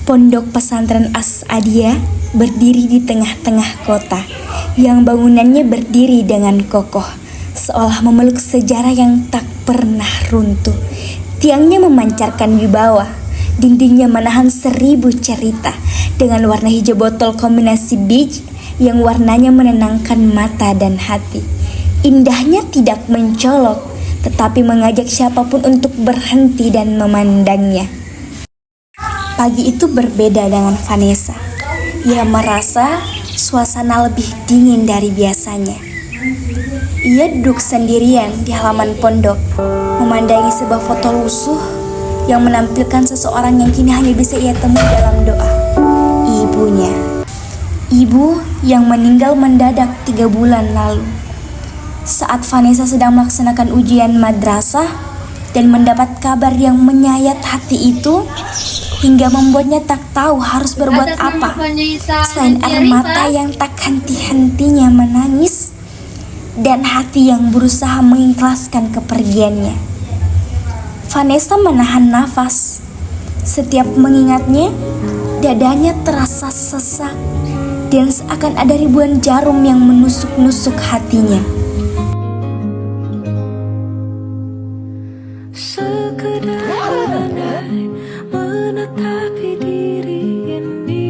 Pondok pesantren As-Adiyah berdiri di tengah-tengah kota yang bangunannya berdiri dengan kokoh, seolah memeluk sejarah yang tak pernah runtuh. Tiangnya memancarkan wibawa, dindingnya menahan 1000 cerita dengan warna hijau botol kombinasi beige yang warnanya menenangkan mata dan hati. Indahnya tidak mencolok, tetapi mengajak siapapun untuk berhenti dan memandangnya. Pagi itu berbeda dengan Vanessa. Ia merasa suasana lebih dingin dari biasanya. Ia duduk sendirian di halaman pondok, memandangi sebuah foto lusuh yang menampilkan seseorang yang kini hanya bisa ia temui dalam doa. Ibunya. Ibu yang meninggal mendadak 3 bulan lalu. Saat Vanessa sedang melaksanakan ujian madrasah dan mendapat kabar yang menyayat hati itu, hingga membuatnya tak tahu harus berbuat apa selain air mata yang tak henti-hentinya menangis dan hati yang berusaha mengikhlaskan kepergiannya. Vanessa menahan nafas. Setiap mengingatnya, dadanya terasa sesak dan seakan ada ribuan jarum yang menusuk-nusuk hatinya. Menetapi diri ini,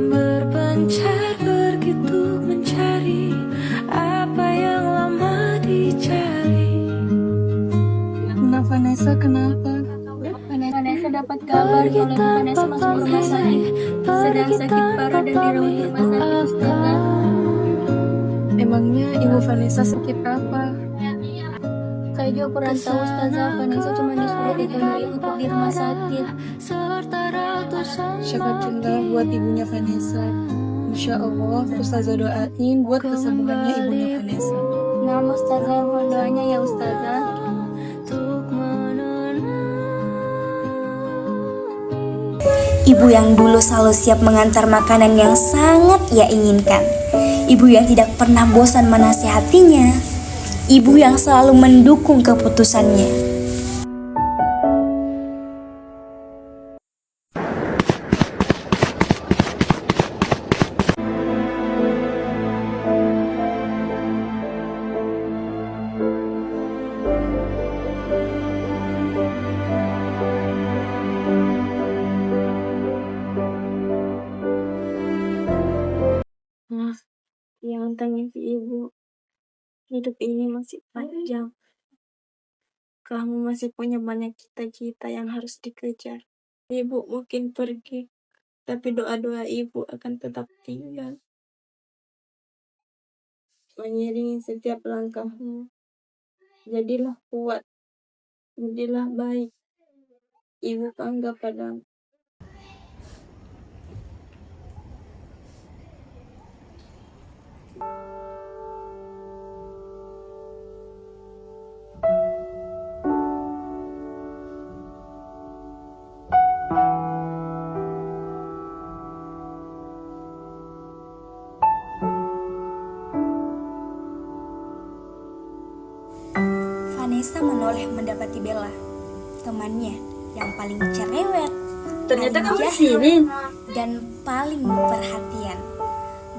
berpencar begitu mencari apa yang lama dicari. Vanessa, kenapa? Vanessa dapat kabar kalau Vanessa masuk rumah sakit, sedang sakit parah dan dirawat di rumah sakit, Ustazah. Emangnya ibu Vanessa sakit apa? Saya juga kurang tahu, Ustazah. Vanessa cuma disuruh ditemui untuk di rumah sakit. Syukurlah buat ibunya Vanessa. Insya Allah, Ustazah doain buat kesembuhannya ibunya Vanessa. Nah, Ustazah, mohon doanya ya, Ustazah. Ibu yang dulu selalu siap mengantar makanan yang sangat ia inginkan. Ibu yang tidak pernah bosan menasihatinya. Ibu yang selalu mendukung keputusannya. Yang tanya si ibu, hidup ini masih panjang. Kamu masih punya banyak cita-cita yang harus dikejar. Ibu mungkin pergi, tapi doa-doa ibu akan tetap tinggal, mengiringi setiap langkahmu. Jadilah kuat, jadilah baik. Ibu bangga padamu. Vanessa menoleh mendapati Bella, temannya yang paling cerewet, Ternyata paling kamu di jahil, sini. dan paling perhatian.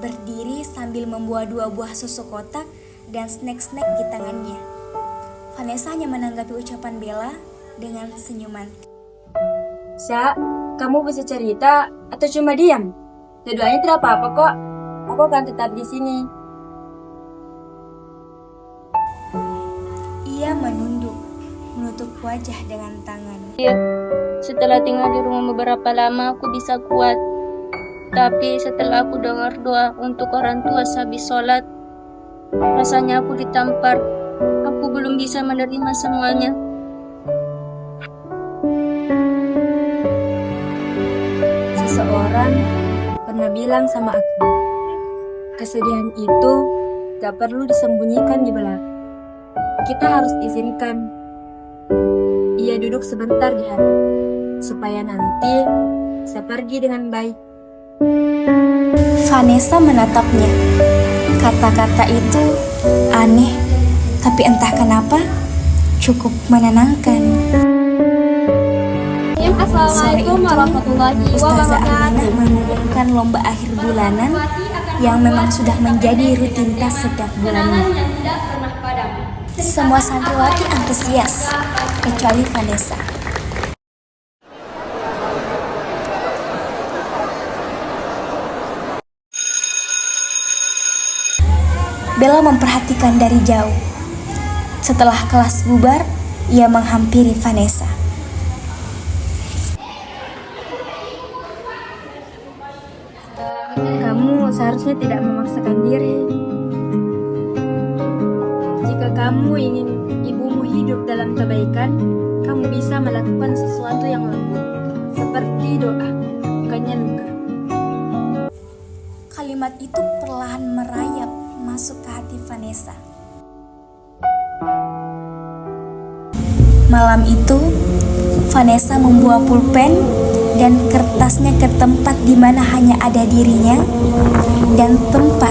Berdiri sambil membawa 2 buah susu kotak dan snack-snack di tangannya. Vanessa hanya menanggapi ucapan Bella dengan senyuman. Sa, kamu bisa cerita atau cuma diam? Keduanya tidak apa-apa kok. Aku akan tetap di sini. Ia menunduk, menutup wajah dengan tangan. Setelah tinggal di rumah beberapa lama, aku bisa kuat. Tapi setelah aku dengar doa untuk orang tua sehabis sholat, rasanya aku ditampar. Aku belum bisa menerima semuanya. Seseorang pernah bilang sama aku, kesedihan itu gak perlu disembunyikan di belakang. Kita harus izinkan ia duduk sebentar di hati, supaya nanti bisa pergi dengan baik. Vanessa menatapnya. Kata-kata itu aneh, tapi entah kenapa cukup menenangkan. Sore itu, Ustazah Aminah mengumumkan lomba akhir bulanan yang memang sudah menjadi rutinitas setiap bulannya. Semua santriwati antusias, kecuali Vanessa. Bella memperhatikan dari jauh. Setelah kelas bubar, ia menghampiri Vanessa. Kamu seharusnya tidak memaksakan diri. Jika kamu ingin ibumu hidup dalam kebaikan, kamu bisa melakukan sesuatu yang lembut, seperti doa, bukannya luka. Kalimat itu perlahan merayap masuk ke hati Vanessa. Malam itu, Vanessa membawa pulpen dan kertasnya ke tempat di mana hanya ada dirinya dan tempat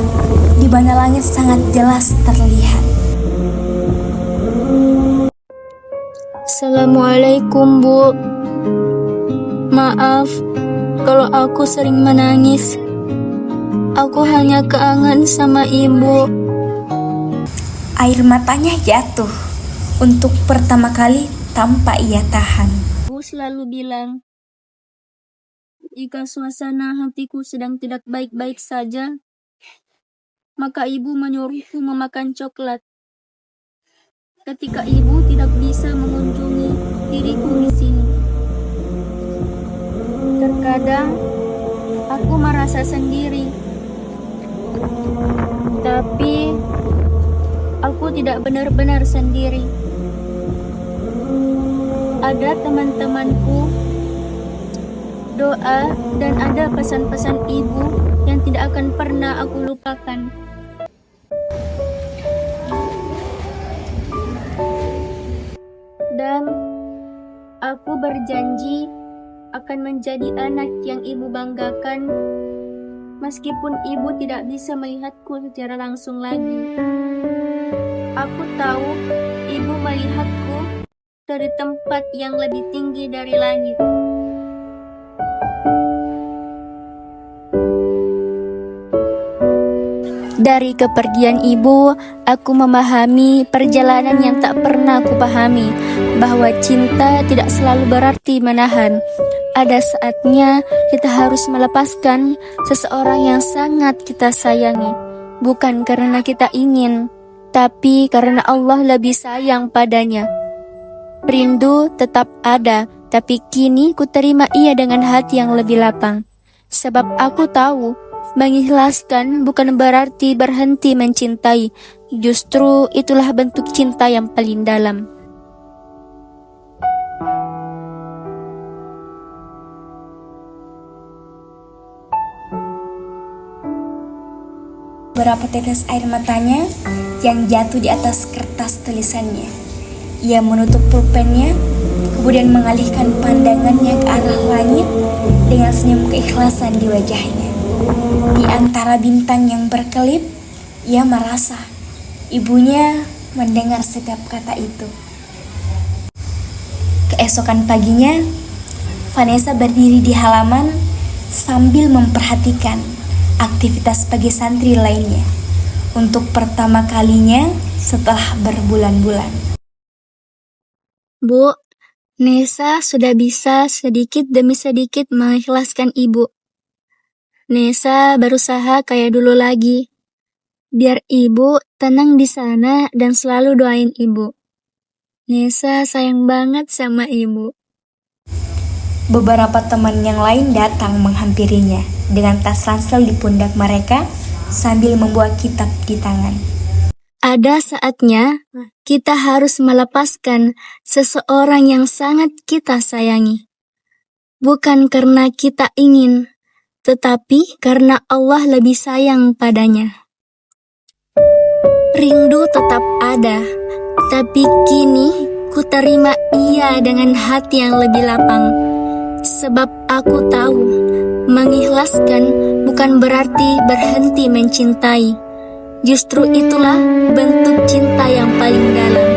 di mana langit sangat jelas terlihat. Assalamualaikum, Bu. Maaf kalau aku sering menangis. Aku hanya kangen sama Ibu. Air matanya jatuh untuk pertama kali tanpa ia tahan. Ibu selalu bilang, jika suasana hatiku sedang tidak baik-baik saja, maka Ibu menyuruhku memakan coklat. Ketika Ibu tidak bisa mengunjungi diriku di sini. Terkadang aku merasa sendiri. Tapi aku tidak benar-benar sendiri. Ada teman-temanku, doa, dan ada pesan-pesan Ibu yang tidak akan pernah aku lupakan. Dan aku berjanji akan menjadi anak yang Ibu banggakan, meskipun Ibu tidak bisa melihatku secara langsung lagi. Aku tahu Ibu melihatku dari tempat yang lebih tinggi dari langit. Dari kepergian Ibu, aku memahami perjalanan yang tak pernah aku pahami, bahwa cinta tidak selalu berarti menahan. Ada saatnya kita harus melepaskan seseorang yang sangat kita sayangi, bukan karena kita ingin, tapi karena Allah lebih sayang padanya. Rindu tetap ada, tapi kini ku terima ia dengan hati yang lebih lapang. Sebab aku tahu, mengikhlaskan bukan berarti berhenti mencintai. Justru itulah bentuk cinta yang paling dalam. Beberapa tetes air matanya yang jatuh di atas kertas tulisannya. Ia menutup pulpennya, kemudian mengalihkan pandangannya ke arah langit dengan senyum keikhlasan di wajahnya. Di antara bintang yang berkelip, ia merasa ibunya mendengar setiap kata itu. Keesokan paginya, Vanessa berdiri di halaman sambil memperhatikan aktivitas pagi santri lainnya untuk pertama kalinya setelah berbulan-bulan. Bu, Nesa sudah bisa sedikit demi sedikit mengikhlaskan Ibu. Nesa berusaha kayak dulu lagi. Biar Ibu tenang di sana dan selalu doain Ibu. Nesa sayang banget sama Ibu. Beberapa teman yang lain datang menghampirinya dengan tas ransel di pundak mereka sambil membawa kitab di tangan. Ada saatnya kita harus melepaskan seseorang yang sangat kita sayangi. Bukan karena kita ingin, tetapi karena Allah lebih sayang padanya. Rindu tetap ada, tapi kini ku terima ia dengan hati yang lebih lapang. Sebab aku tahu, mengikhlaskan bukan berarti berhenti mencintai. Justru itulah bentuk cinta yang paling dalam.